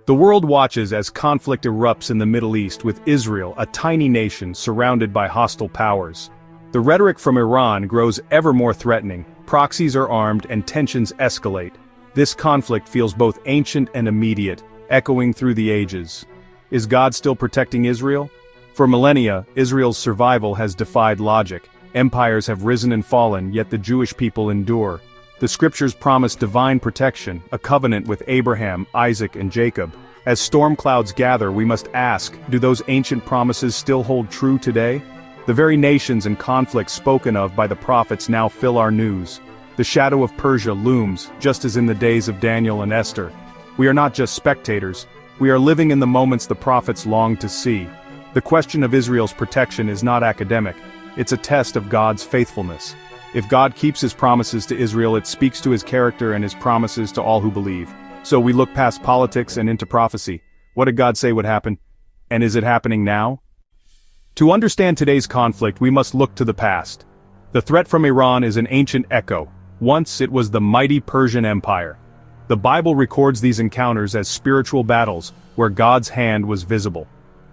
The world watches as conflict erupts in the Middle East with Israel, a tiny nation surrounded by hostile powers. The rhetoric from Iran grows ever more threatening, proxies are armed and tensions escalate. This conflict feels both ancient and immediate, echoing through the ages. Is God still protecting Israel? For millennia, Israel's survival has defied logic. Empires have risen and fallen, yet the Jewish people endure. The scriptures promise divine protection, a covenant with Abraham, Isaac, and Jacob. As storm clouds gather, we must ask, do those ancient promises still hold true today? The very nations and conflicts spoken of by the prophets now fill our news. The shadow of Persia looms, just as in the days of Daniel and Esther. We are not just spectators, we are living in the moments the prophets longed to see. The question of Israel's protection is not academic, it's a test of God's faithfulness. If God keeps his promises to Israel, it speaks to his character and his promises to all who believe. So we look past politics and into prophecy. What did God say would happen? And is it happening now? To understand today's conflict, we must look to the past. The threat from Iran is an ancient echo. Once it was the mighty Persian Empire. The Bible records these encounters as spiritual battles, where God's hand was visible.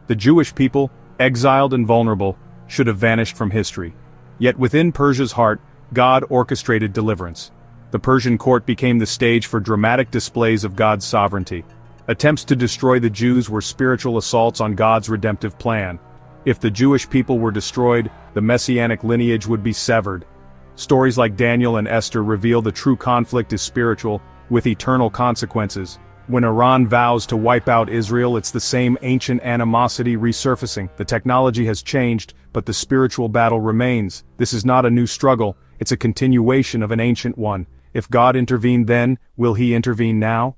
The Jewish people, exiled and vulnerable, should have vanished from history. Yet within Persia's heart, God orchestrated deliverance. The Persian court became the stage for dramatic displays of God's sovereignty. Attempts to destroy the Jews were spiritual assaults on God's redemptive plan. If the Jewish people were destroyed, the messianic lineage would be severed. Stories like Daniel and Esther reveal the true conflict is spiritual, with eternal consequences. When Iran vows to wipe out Israel, it's the same ancient animosity resurfacing. The technology has changed, but the spiritual battle remains. This is not a new struggle, it's a continuation of an ancient one. If God intervened then, will he intervene now?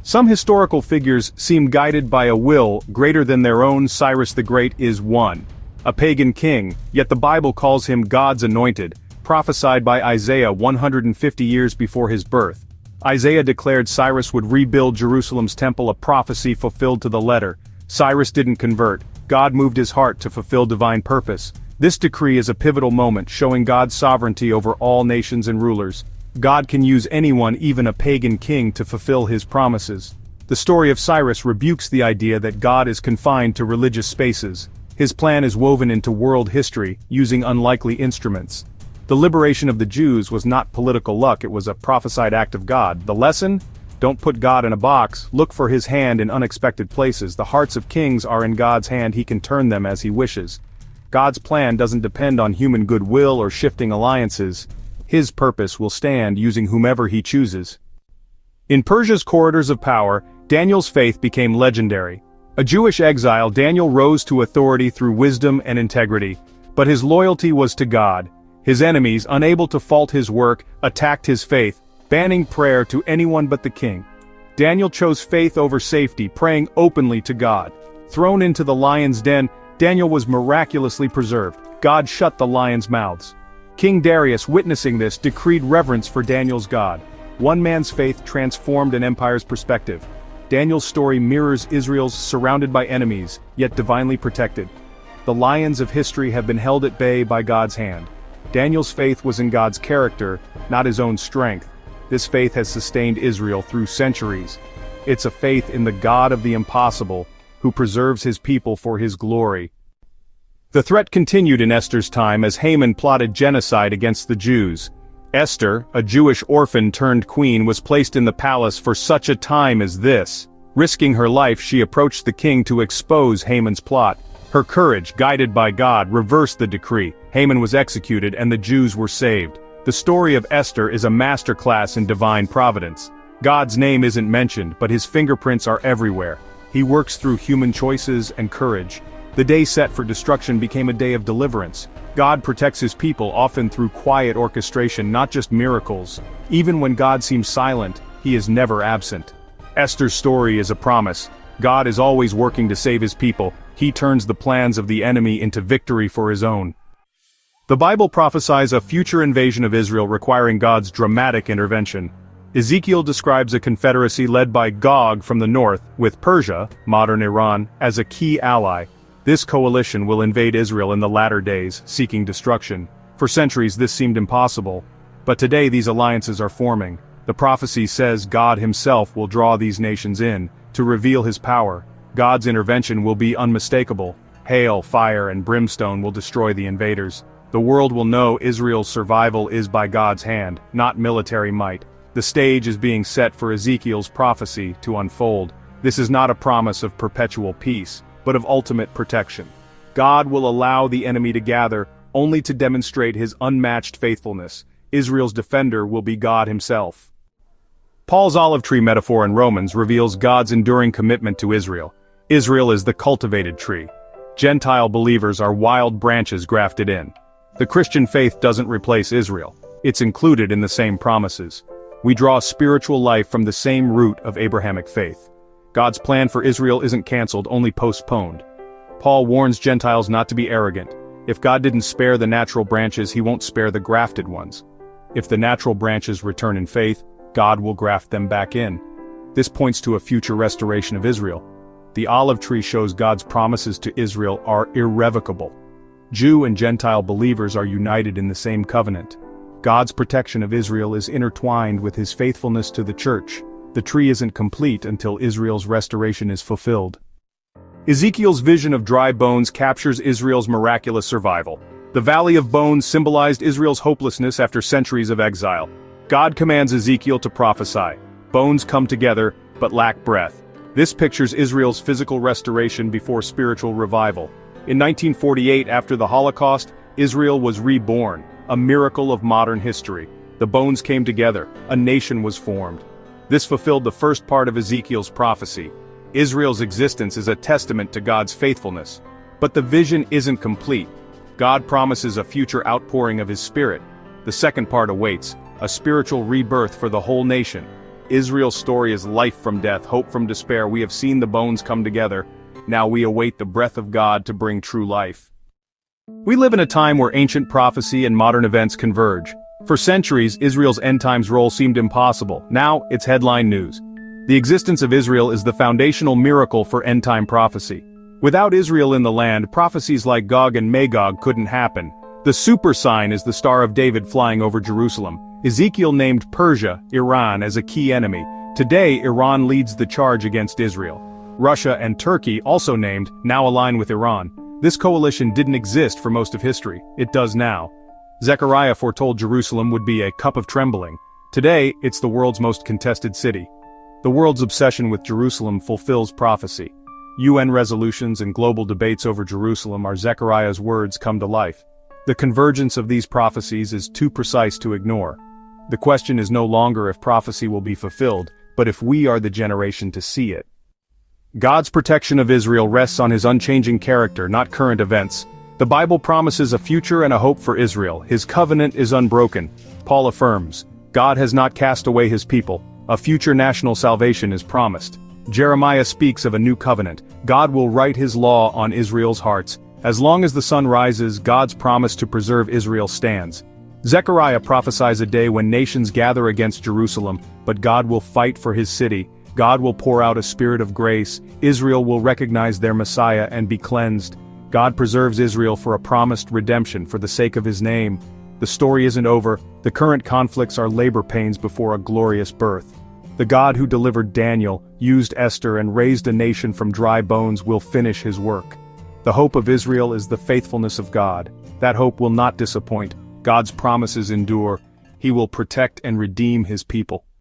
Some historical figures seem guided by a will greater than their own. Cyrus the Great is one. A pagan king, yet the Bible calls him God's anointed, prophesied by Isaiah 150 years before his birth. Isaiah declared Cyrus would rebuild Jerusalem's temple, a prophecy fulfilled to the letter. Cyrus didn't convert, God moved his heart to fulfill divine purpose. This decree is a pivotal moment, showing God's sovereignty over all nations and rulers. God can use anyone, even a pagan king, to fulfill his promises. The story of Cyrus rebukes the idea that God is confined to religious spaces. His plan is woven into world history, using unlikely instruments. The liberation of the Jews was not political luck, it was a prophesied act of God. The lesson? Don't put God in a box, look for his hand in unexpected places. The hearts of kings are in God's hand, he can turn them as he wishes. God's plan doesn't depend on human goodwill or shifting alliances. His purpose will stand using whomever he chooses. In Persia's corridors of power, Daniel's faith became legendary. A Jewish exile, Daniel rose to authority through wisdom and integrity. But his loyalty was to God. His enemies, unable to fault his work, attacked his faith, banning prayer to anyone but the king. Daniel chose faith over safety, praying openly to God. Thrown into the lion's den, Daniel was miraculously preserved. God shut the lions' mouths. King Darius, witnessing this, decreed reverence for Daniel's God. One man's faith transformed an empire's perspective. Daniel's story mirrors Israel's, surrounded by enemies, yet divinely protected. The lions of history have been held at bay by God's hand. Daniel's faith was in God's character, not his own strength. This faith has sustained Israel through centuries. It's a faith in the God of the impossible, who preserves his people for his glory. The threat continued in Esther's time as Haman plotted genocide against the Jews. Esther, a Jewish orphan turned queen, was placed in the palace for such a time as this. Risking her life, she approached the king to expose Haman's plot. Her courage, guided by God, reversed the decree. Haman was executed and the Jews were saved. The story of Esther is a masterclass in divine providence. God's name isn't mentioned, but his fingerprints are everywhere. He works through human choices and courage. The day set for destruction became a day of deliverance. God protects his people, often through quiet orchestration, not just miracles. Even when God seems silent, he is never absent. Esther's story is a promise. God is always working to save his people. He turns the plans of the enemy into victory for his own. The Bible prophesies a future invasion of Israel requiring God's dramatic intervention. Ezekiel describes a confederacy led by Gog from the north, with Persia, modern Iran, as a key ally. This coalition will invade Israel in the latter days, seeking destruction. For centuries this seemed impossible. But today these alliances are forming. The prophecy says God himself will draw these nations in, to reveal his power. God's intervention will be unmistakable. Hail, fire, and brimstone will destroy the invaders. The world will know Israel's survival is by God's hand, not military might. The stage is being set for Ezekiel's prophecy to unfold. This is not a promise of perpetual peace, but of ultimate protection. God will allow the enemy to gather, only to demonstrate his unmatched faithfulness. Israel's defender will be God himself. Paul's olive tree metaphor in Romans reveals God's enduring commitment to Israel. Israel is the cultivated tree. Gentile believers are wild branches grafted in. The Christian faith doesn't replace Israel. It's included in the same promises. We draw spiritual life from the same root of Abrahamic faith. God's plan for Israel isn't canceled, only postponed. Paul warns Gentiles not to be arrogant. If God didn't spare the natural branches, he won't spare the grafted ones. If the natural branches return in faith, God will graft them back in. This points to a future restoration of Israel. The olive tree shows God's promises to Israel are irrevocable. Jew and Gentile believers are united in the same covenant. God's protection of Israel is intertwined with his faithfulness to the church. The tree isn't complete until Israel's restoration is fulfilled. Ezekiel's vision of dry bones captures Israel's miraculous survival. The Valley of Bones symbolized Israel's hopelessness after centuries of exile. God commands Ezekiel to prophesy. Bones come together, but lack breath. This pictures Israel's physical restoration before spiritual revival. In 1948, after the Holocaust, Israel was reborn, a miracle of modern history. The bones came together, a nation was formed. This fulfilled the first part of Ezekiel's prophecy. Israel's existence is a testament to God's faithfulness. But the vision isn't complete. God promises a future outpouring of his Spirit. The second part awaits, a spiritual rebirth for the whole nation. Israel's story is life from death, hope from despair. We have seen the bones come together. Now we await the breath of God to bring true life. We live in a time where ancient prophecy and modern events converge. For centuries, Israel's end-times role seemed impossible. Now, it's headline news. The existence of Israel is the foundational miracle for end-time prophecy. Without Israel in the land, prophecies like Gog and Magog couldn't happen. The super sign is the Star of David flying over Jerusalem. Ezekiel named Persia, Iran, as a key enemy. Today, Iran leads the charge against Israel. Russia and Turkey, also named, now align with Iran. This coalition didn't exist for most of history. It does now. Zechariah foretold Jerusalem would be a cup of trembling. Today, it's the world's most contested city. The world's obsession with Jerusalem fulfills prophecy. UN resolutions and global debates over Jerusalem are Zechariah's words come to life. The convergence of these prophecies is too precise to ignore. The question is no longer if prophecy will be fulfilled, but if we are the generation to see it. God's protection of Israel rests on his unchanging character, not current events. The Bible promises a future and a hope for Israel. His covenant is unbroken. Paul affirms, God has not cast away his people. A future national salvation is promised. Jeremiah speaks of a new covenant. God will write his law on Israel's hearts. As long as the sun rises, God's promise to preserve Israel stands. Zechariah prophesies a day when nations gather against Jerusalem, but God will fight for his city. God will pour out a spirit of grace. Israel will recognize their Messiah and be cleansed. God preserves Israel for a promised redemption for the sake of his name. The story isn't over. The current conflicts are labor pains before a glorious birth. The God who delivered Daniel, used Esther and raised a nation from dry bones will finish his work. The hope of Israel is the faithfulness of God. That hope will not disappoint. God's promises endure. He will protect and redeem his people.